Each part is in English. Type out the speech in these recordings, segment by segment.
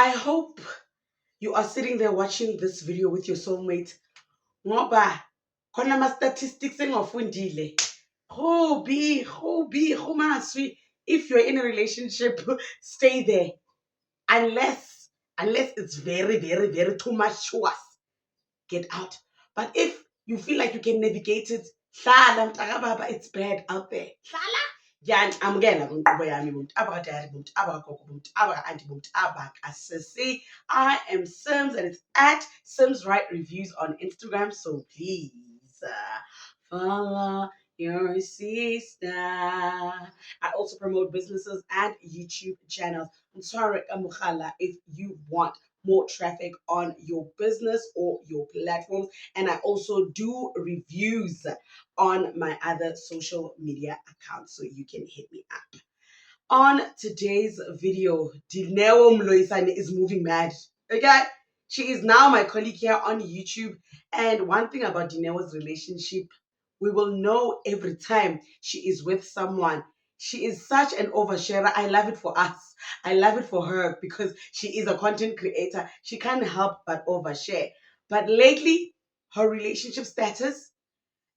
I hope you are sitting there watching this video with your soulmate. Ngoba khona ama statistics engafundile. Who maswi. If you're in a relationship, stay there. Unless it's very, very, very too much to us, get out. But if you feel like you can navigate it, hlala mntaka baba, it's bad out there. Hlala. Yani amukela kwinkqubo yami bomuntu abakadari bomuntu abakagogo bomuntu abaka-anti bomuntu abaka-sisi. I am Sims and it's at Sims Right Reviews on Instagram. So please follow your sister. I also promote businesses and YouTube channels. I'm sorry, Amukhala, if you want more traffic on your business or your platforms. And I also do reviews on my other social media accounts, so you can hit me up. On today's video, Dineo Mloisane is moving mad. Okay? She is now my colleague here on YouTube. And one thing about Dineo's relationship, we will know every time she is with someone. She is such an oversharer. I love it for us. I love it for her because she is a content creator. She can't help but overshare. But lately, her relationship status,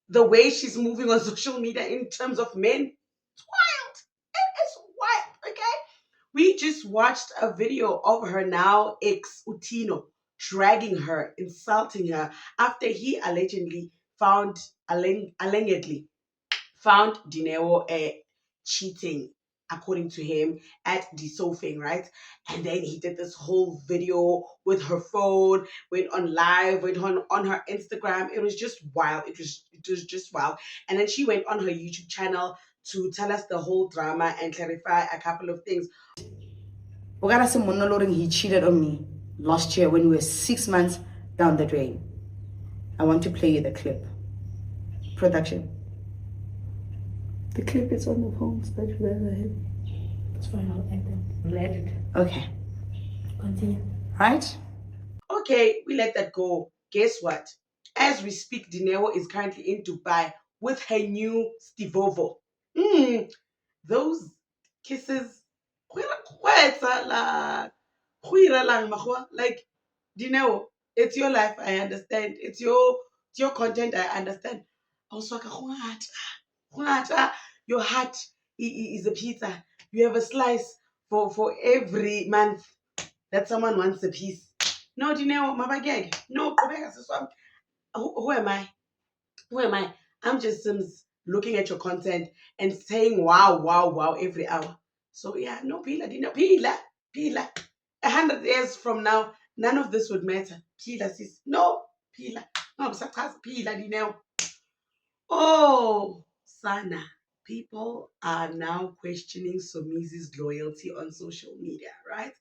the way she's moving on social media in terms of men, it's wild. It is wild, okay? We just watched a video of her now ex Utino dragging her, insulting her after he allegedly allegedly found Dineo cheating, according to him, at the Sofing, right? And then he did this whole video with her phone, went on live, went on her Instagram. It was just wild. It was just wild. And then she went on her YouTube channel to tell us the whole drama and clarify a couple of things. He cheated on me last year when we were 6 months down the drain. I want to play you the clip. Production. The clip is on the phone, so It's fine, I'll edit. Okay. Continue. Right? Okay, we let that go. Guess what? As we speak, Dineo is currently in Dubai with her new Stivovo. Those kisses. Like, Dineo, it's your life, I understand. It's your content, I understand. Also, your heart is a pizza. You have a slice for every month that someone wants a piece. No, Dineo, mabageg. No, who am I? Who am I? I'm just looking at your content and saying wow, wow, wow every hour. So yeah, no pila, Dineo, pila. 100 years from now, none of this would matter. Pila, sis. No, pila. No, pila, Dineo. Oh, Sana. People are now questioning Somizi's loyalty on social media, right?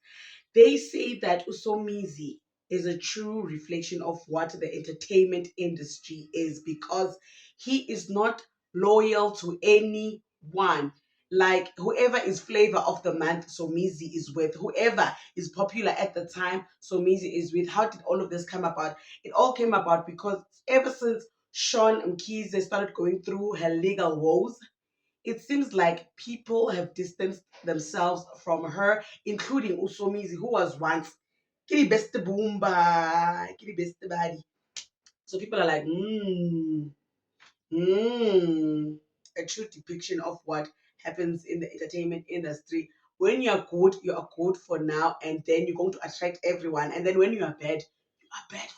They say that Usomizi is a true reflection of what the entertainment industry is because he is not loyal to anyone. Like whoever is flavor of the month, Somizi is with. Whoever is popular at the time, Somizi is with. How did all of this come about? It all came about because ever since Sean Mkize started going through her legal woes, it seems like people have distanced themselves from her, including Usomizi, who was once Kiri best boomba, Kiri best body. So people are like, a true depiction of what happens in the entertainment industry. When you are good for now, and then you're going to attract everyone. And then when you are bad forever.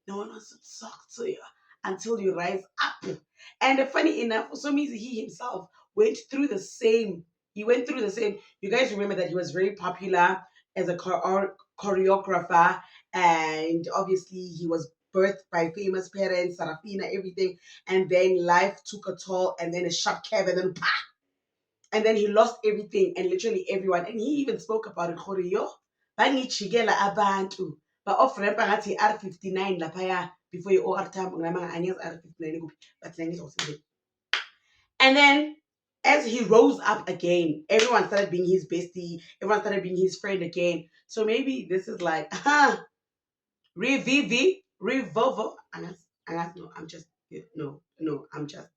No one wants to talk to you until you rise up. And funny enough, Usomizi, he himself went through the same. He went through the same. You guys remember that he was very popular as a choreographer, and obviously he was birthed by famous parents, Sarafina, everything, and then life took a toll, and then a sharp cab, and then pa, and then he lost everything and literally everyone. And he even spoke about it. Choreo, bangichigela abantu, but off ramp ngathi R59 laphaya before you OR time ngamanga anyas R59 but and then as he rose up again, everyone started being his bestie, everyone started being his friend again. So maybe this is like, Revovo. Angas, no, I'm just, no, I'm just,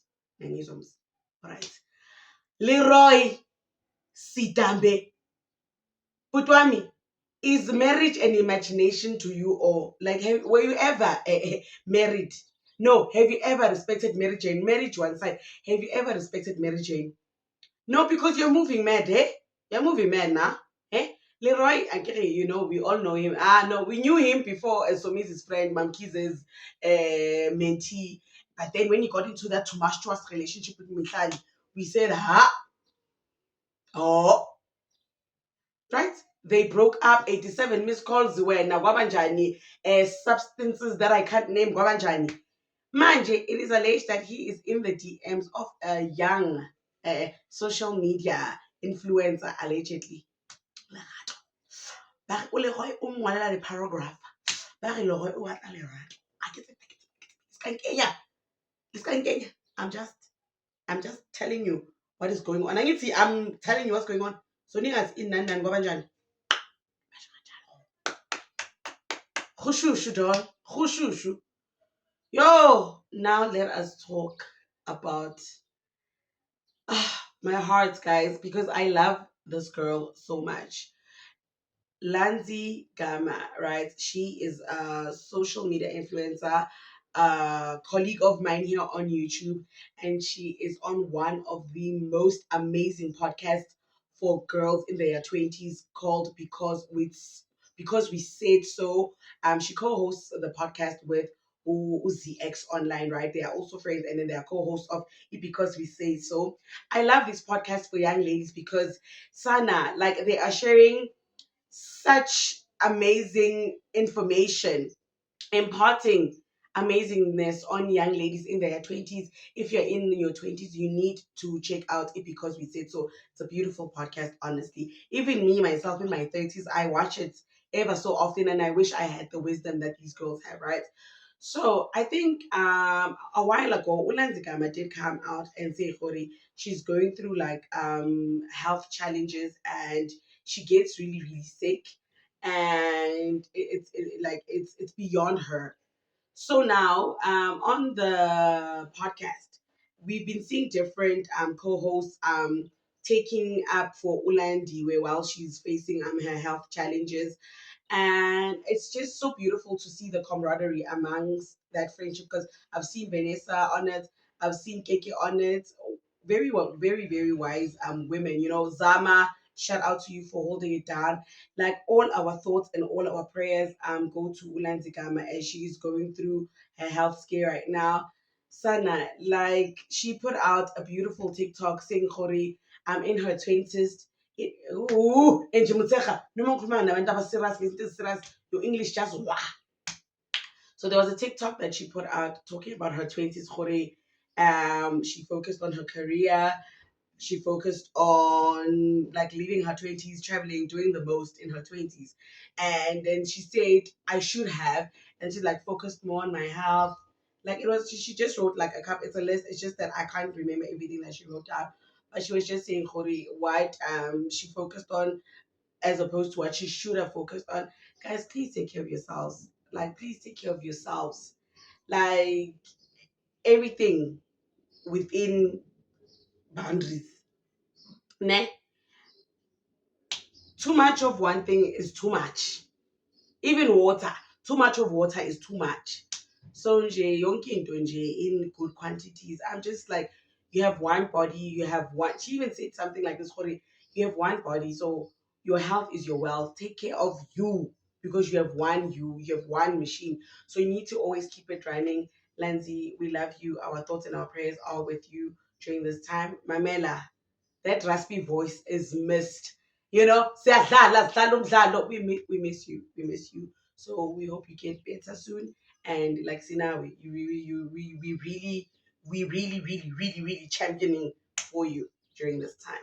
alright. Leroy Sitambe. Putwami, is marriage an imagination to you, or like were you ever married? No, have you ever respected Mary Jane? Marriage one side. Have you ever respected Mary Jane? No, because you're moving mad, eh? You're moving mad now, eh? Leroy, okay, we all know him. Ah, no, we knew him before as Somi's friend, Mam Kiz's mentee. But then when he got into that tumultuous relationship with Mithali, we said, oh, right? They broke up. 87 missed calls were na Gwabanjani, substances that I can't name Gwabanjani. Manje, it is alleged that he is in the DMs of a young social media influencer, allegedly. Ba re o Leroy o mo ngwalela le paragraph. Ba re Leroy o batla lerato. I'm just telling you what is going on. I'm telling you what's going on. So ningazi inani nani kwabanjani. Khushushu doll. Khushushu. Yo, now let us talk about my heart, guys, because I love this girl so much. Lanzi Gama, right? She is a social media influencer, a colleague of mine here on YouTube, and she is on one of the most amazing podcasts for girls in their 20s called Because We Said So. She co-hosts the podcast with Uzi X Online, right? They are also friends, and then they are co-hosts of It Because We Say So. I love this podcast for young ladies because Sana, like they are sharing such amazing information, imparting amazingness on young ladies in their 20s. If you're in your 20s, you need to check out It Because We Said So. It's a beautiful podcast, honestly. Even me, myself, in my 30s, I watch it ever so often, and I wish I had the wisdom that these girls have, right? So I think a while ago, Ulanzigama did come out and say, Hori, she's going through like health challenges, and she gets really, really sick, and it's beyond her. So now, on the podcast, we've been seeing different co-hosts taking up for Ulandiwe while she's facing her health challenges, and it's just so beautiful to see the camaraderie amongst that friendship, because I've seen Vanessa on it, I've seen Keke on it. Very well, very, very wise women. Zama, shout out to you for holding it down. Like, all our thoughts and all our prayers go to Ulanzigama as she is going through her health scare right now. Sana, like, she put out a beautiful TikTok saying, Khori, I'm in her 20s. Ooh, and Jimutsecha, no more command. I went up serious, serious. Your English just wah. So there was a TikTok that she put out talking about her 20s, Khori. She focused on her career, she focused on like living her 20s, traveling, doing the most in her 20s. And then she said, I should have. And she like focused more on my health. Like, it was, she just wrote like a cup, it's a list. It's just that I can't remember everything that she wrote down. But she was just saying, Khori, what she focused on as opposed to what she should have focused on. Guys, please take care of yourselves. Like, please take care of yourselves. Like, everything within boundaries. Ne? Too much of one thing is too much. Even water, too much of water is too much. So nje yonke into nje in good quantities. I'm just like, you have one body, you have one. She even said something like this, Khori, you have one body, so your health is your wealth. Take care of you, because you have one machine. So you need to always keep it running. Lanzi, we love you. Our thoughts and our prayers are with you during this time. Mamela, that raspy voice is missed. Siyadlala, sidlala umdlalo. We miss you. We miss you. So we hope you get better soon. And like Sinawi, we really, really, really, really, really championing for you during this time.